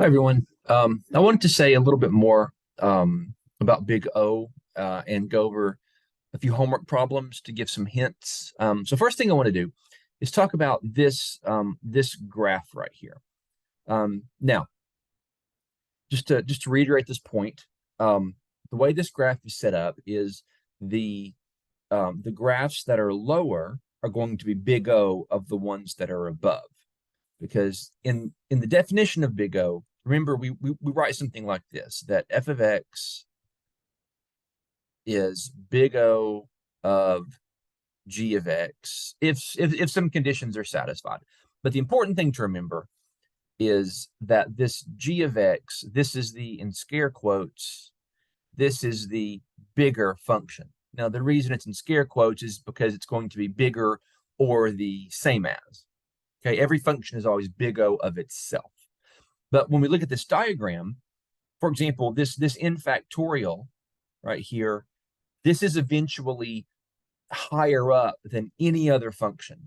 Hi, everyone. I wanted to say a little bit more about Big O and go over a few homework problems to give some hints. So first thing I want to do is talk about this graph right here. Now, just to reiterate this point, the way this graph is set up is the the graphs that are lower are going to be Big O of the ones that are above. Because in the definition of Big O, remember we write something like this, that f of x is Big O of g of x if some conditions are satisfied. But the important thing to remember is that this g of x, this is the, in scare quotes, this is the bigger function. Now, the reason it's in scare quotes is because it's going to be bigger or the same as. Okay, every function is always Big O of itself. But when we look at this diagram, for example, this n factorial right here, this is eventually higher up than any other function.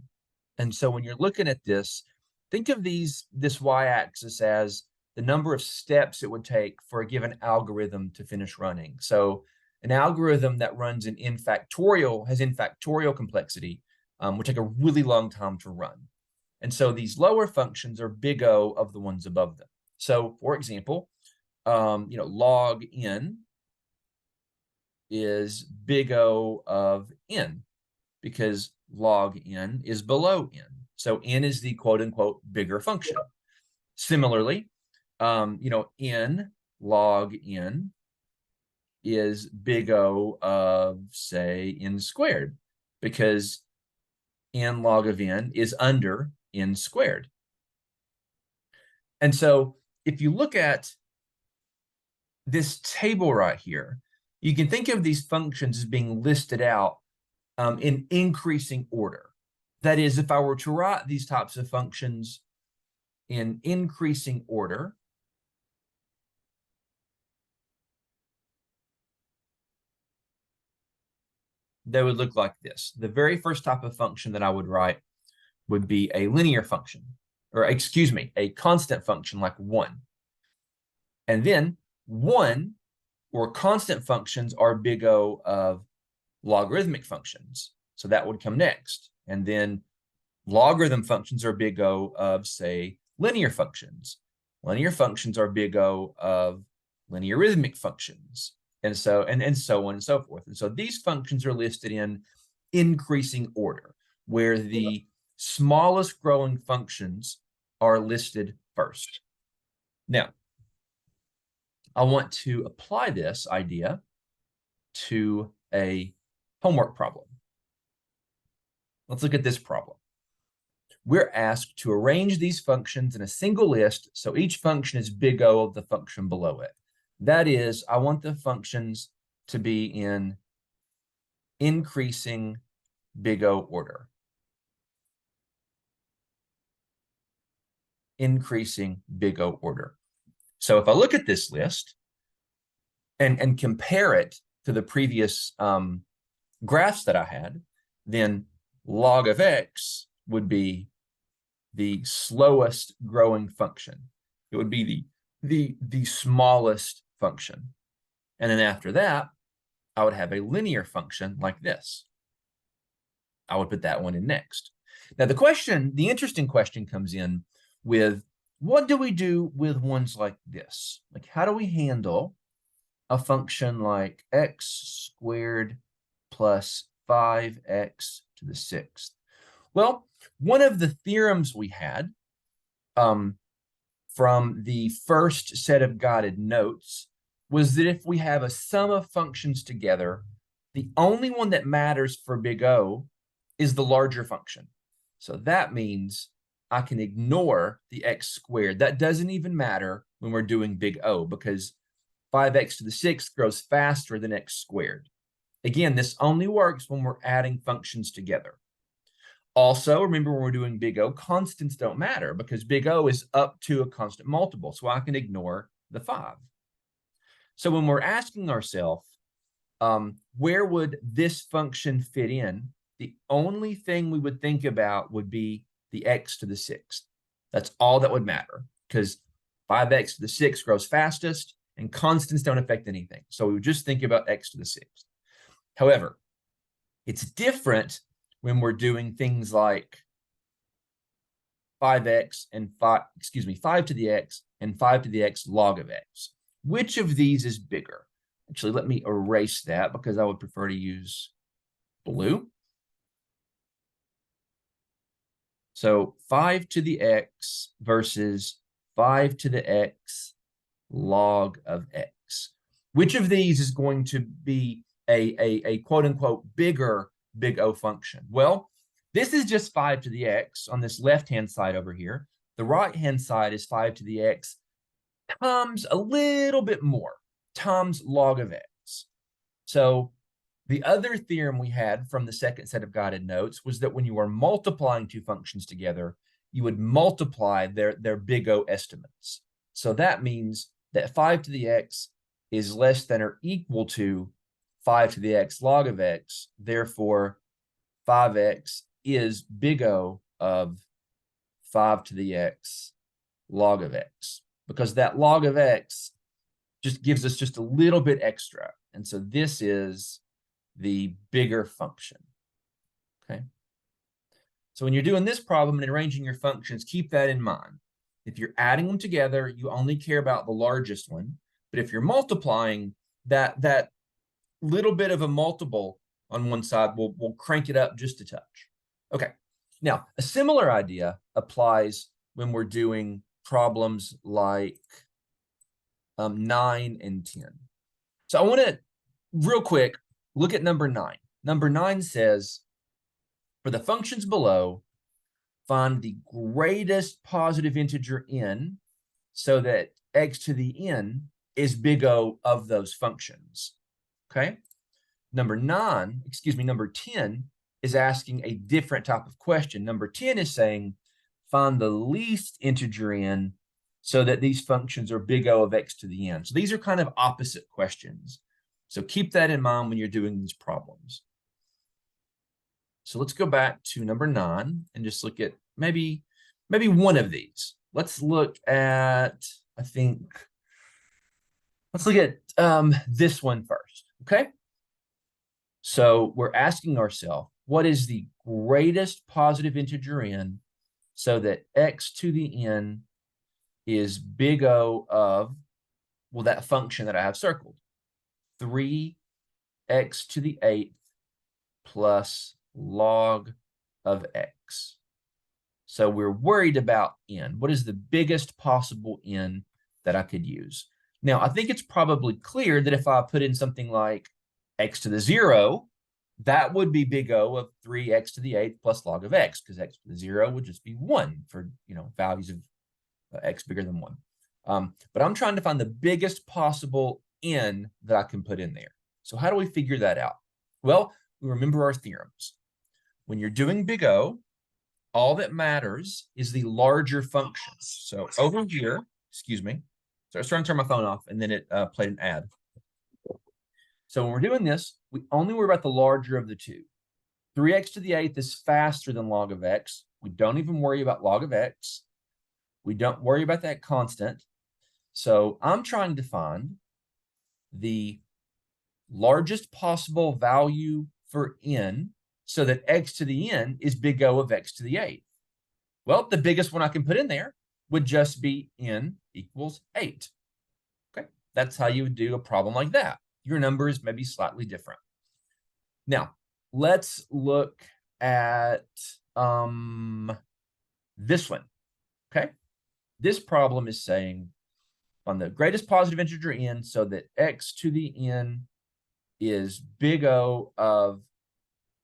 And so when you're looking at this, think of this y-axis as the number of steps it would take for a given algorithm to finish running. So an algorithm that runs in n factorial, has n factorial complexity, would take a really long time to run. And so these lower functions are Big O of the ones above them. So for example, log n is Big O of n because log n is below n. So n is the quote unquote bigger function. Similarly, n log n is Big O of, say, n squared because n log of n is under n squared. And so if you look at this table right here, you can think of these functions as being listed out in increasing order. That is, if I were to write these types of functions in increasing order, they would look like this. The very first type of function that I would write would be a linear function, or excuse me, a constant function like 1. And then 1 or constant functions are Big O of logarithmic functions. So that would come next. And then logarithm functions are Big O of, say, linear functions. Linear functions are Big O of linearismic functions. And so on and so forth. And so these functions are listed in increasing order, where the smallest growing functions are listed first. Now, I want to apply this idea to a homework problem. Let's look at this problem. We're asked to arrange these functions in a single list so each function is Big O of the function below it. That is, I want the functions to be in increasing Big O order. Increasing Big O order. So if I look at this list and compare it to the previous graphs that I had, then log of x would be the slowest growing function. It would be the smallest function. And then after that, I would have a linear function like this. I would put that one in next. Now the interesting question comes in with, what do we do with ones like this? Like, how do we handle a function like x squared plus 5x to the 6th? Well, one of the theorems we had from the first set of guided notes was that if we have a sum of functions together, the only one that matters for Big O is the larger function. So that means I can ignore the x squared. That doesn't even matter when we're doing Big O because 5x to the 6th grows faster than x squared. Again, this only works when we're adding functions together. Also, remember when we're doing Big O, constants don't matter because Big O is up to a constant multiple, so I can ignore the 5. So when we're asking ourselves, where would this function fit in? The only thing we would think about would be the x to the 6th. That's all that would matter because 5x to the 6 grows fastest, and constants don't affect anything. So we would just think about x to the 6th. However, it's different when we're doing things like 5x and 5 to the x and 5 to the x log of x. Which of these is bigger? Actually, let me erase that because I would prefer to use blue. So 5 to the x versus 5 to the x log of x. Which of these is going to be a quote unquote bigger big O function? Well, this is just 5 to the x on this left-hand side over here. The right-hand side is 5 to the x times a little bit more, times log of x. So the other theorem we had from the second set of guided notes was that when you are multiplying two functions together, you would multiply their big O estimates. So that means that 5 to the x is less than or equal to 5 to the x log of x. Therefore, 5x is big O of 5 to the x log of x, because that log of x just gives us just a little bit extra. And so this is the bigger function, okay? So when you're doing this problem and arranging your functions, keep that in mind. If you're adding them together, you only care about the largest one. But if you're multiplying, that little bit of a multiple on one side will crank it up just a touch. Okay, now a similar idea applies when we're doing problems like 9 and 10. So I want to, real quick, look at number 9. Number 9 says, for the functions below, find the greatest positive integer n so that x to the n is big O of those functions. Okay? Number 10 is asking a different type of question. Number 10 is saying, find the least integer n so that these functions are big O of x to the n. So these are kind of opposite questions. So keep that in mind when you're doing these problems. So let's go back to number 9 and just look at maybe one of these. Let's look at, let's look at this one first, okay? So we're asking ourselves, what is the greatest positive integer n so that x to the n is big O of, well, that function that I have circled, 3x to the 8th plus log of x. So we're worried about n. What is the biggest possible n that I could use? Now, I think it's probably clear that if I put in something like x to the 0, that would be big O of 3x to the 8th plus log of x, because x to the 0 would just be 1 for, values of x bigger than 1. But I'm trying to find the biggest possible n that I can put in there. So how do we figure that out? Well, we remember our theorems. When you're doing big O, all that matters is the larger functions. So over here, excuse me. So I was trying to turn my phone off and then it played an ad. So when we're doing this, we only worry about the larger of the two. 3x to the 8th is faster than log of x. We don't even worry about log of x. We don't worry about that constant. So I'm trying to find the largest possible value for n so that x to the n is big O of x to the 8th. Well, the biggest one I can put in there would just be n equals 8. Okay, that's how you would do a problem like that. Your number is maybe slightly different. Now, let's look at this one, okay? This problem is saying on the greatest positive integer n so that x to the n is big O of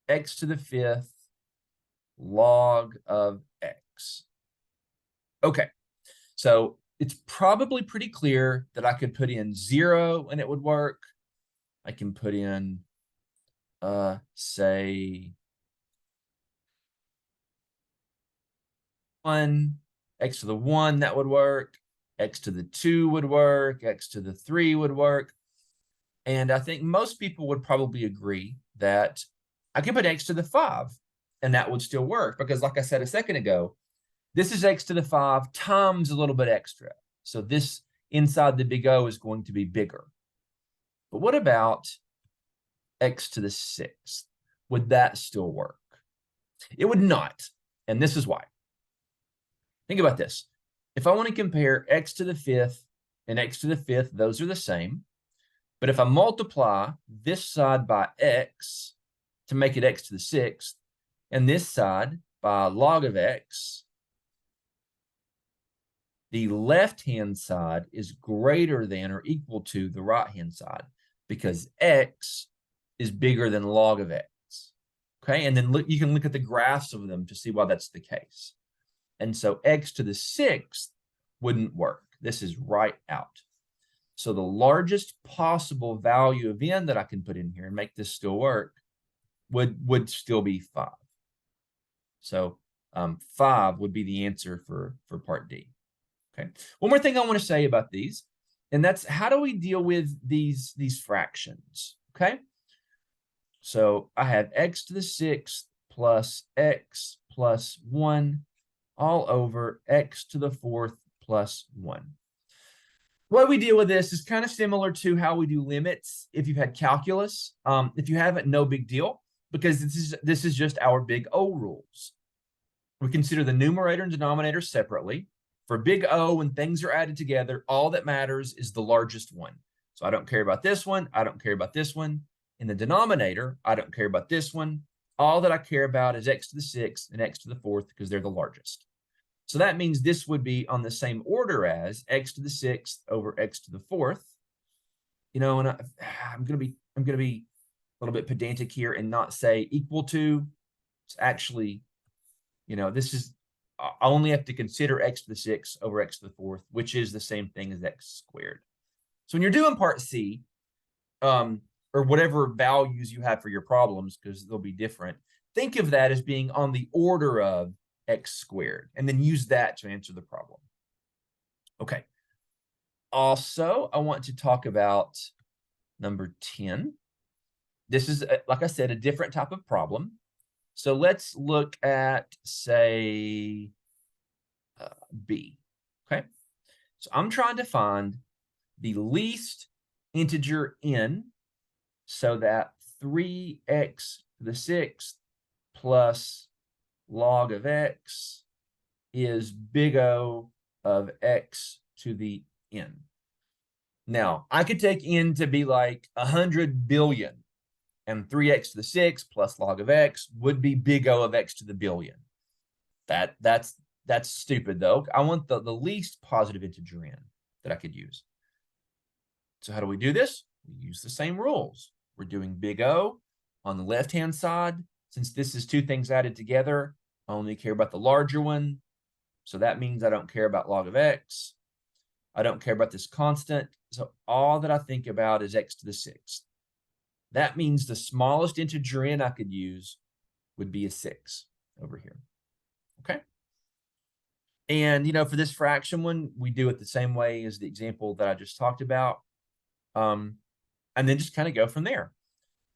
x to the 5th log of x. Okay, so it's probably pretty clear that I could put in 0 and it would work. I can put in, say, 1, x to the 1, that would work. X to the 2 would work. X to the 3 would work. And I think most people would probably agree that I can put x to the 5 and that would still work because, like I said a second ago, this is x to the 5 times a little bit extra. So this inside the big O is going to be bigger. But what about x to the 6th? Would that still work? It would not. And this is why. Think about this. If I want to compare x to the 5th and x to the 5th, those are the same. But if I multiply this side by x to make it x to the 6th, and this side by log of x, the left-hand side is greater than or equal to the right-hand side because x is bigger than log of x. Okay, and then you can look at the graphs of them to see why that's the case. And so x to the 6th wouldn't work. This is right out. So the largest possible value of n that I can put in here and make this still work would still be 5. So 5 would be the answer for part D. Okay. One more thing I want to say about these, and that's how do we deal with these fractions? Okay. So I have x to the 6th plus x plus 1 all over x to the 4th plus 1. The way we deal with this is kind of similar to how we do limits if you've had calculus. If you haven't, no big deal, because this is just our big O rules. We consider the numerator and denominator separately. For big O, when things are added together, all that matters is the largest one. So I don't care about this one. I don't care about this one. In the denominator, I don't care about this one. All that I care about is x to the 6th and x to the 4th because they're the largest. So that means this would be on the same order as x to the 6th over x to the 4th. You know, and I'm gonna be a little bit pedantic here and not say equal to. It's actually, you know, this is, I only have to consider x to the 6th over x to the 4th, which is the same thing as x squared. So when you're doing part C, or whatever values you have for your problems, because they'll be different, think of that as being on the order of x squared, and then use that to answer the problem. Okay. Also, I want to talk about number 10. This is, like I said, a different type of problem. So let's look at, say, B. Okay. So I'm trying to find the least integer n so that 3x to the 6th plus log of x is big O of x to the n. Now, I could take n to be like 100 billion, and 3x to the 6th plus log of x would be big O of x to the billion. That's stupid, though. I want the least positive integer n that I could use. So how do we do this? We use the same rules. We're doing big O on the left-hand side. Since this is two things added together, I only care about the larger one. So that means I don't care about log of x. I don't care about this constant. So all that I think about is x to the 6th. That means the smallest integer n I could use would be a 6 over here. Okay. And, you know, for this fraction one, we do it the same way as the example that I just talked about. And then just kind of go from there.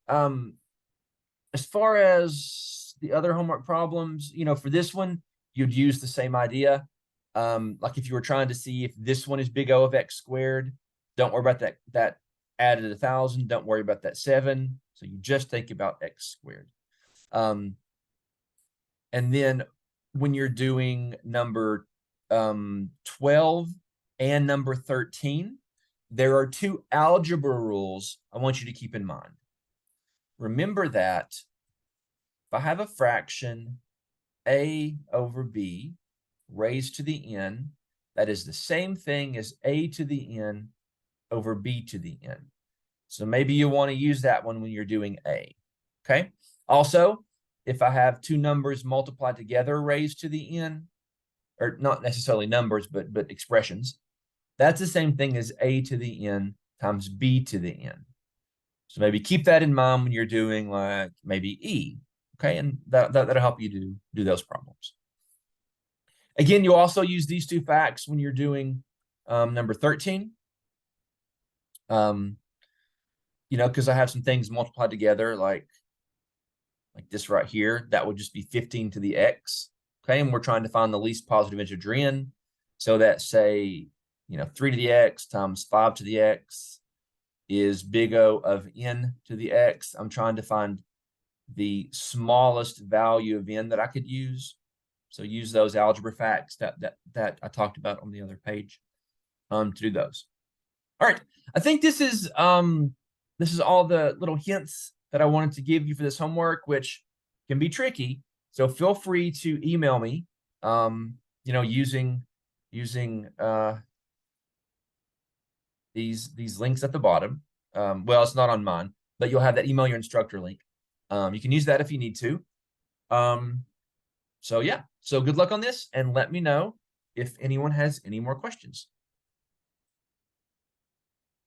As far as the other homework problems, you know, for this one, you'd use the same idea. Like if you were trying to see if this one is big O of x squared, don't worry about that added 1,000. Don't worry about that 7. So you just think about x squared. And then when you're doing number 12 and number 13, there are two algebra rules I want you to keep in mind. Remember that if I have a fraction a over b raised to the n, that is the same thing as a to the n over b to the n. So maybe you want to use that one when you're doing a. Okay. Also, if I have two numbers multiplied together raised to the n, or not necessarily numbers, but expressions, that's the same thing as a to the n times b to the n. So maybe keep that in mind when you're doing like maybe e. Okay, and that'll help you do those problems. Again, you also use these two facts when you're doing number 13. You know, because I have some things multiplied together like this right here. That would just be 15 to the x. Okay, and we're trying to find the least positive integer n. So that, say, 3 to the x times 5 to the x is big O of n to the x. I'm trying to find the smallest value of n that I could use. So use those algebra facts that I talked about on the other page to do those. All right, I think this is all the little hints that I wanted to give you for this homework, which can be tricky. So feel free to email me, using these links at the bottom. Well, it's not on mine, but you'll have that email your instructor link. You can use that if you need to. So yeah, so good luck on this, and let me know if anyone has any more questions.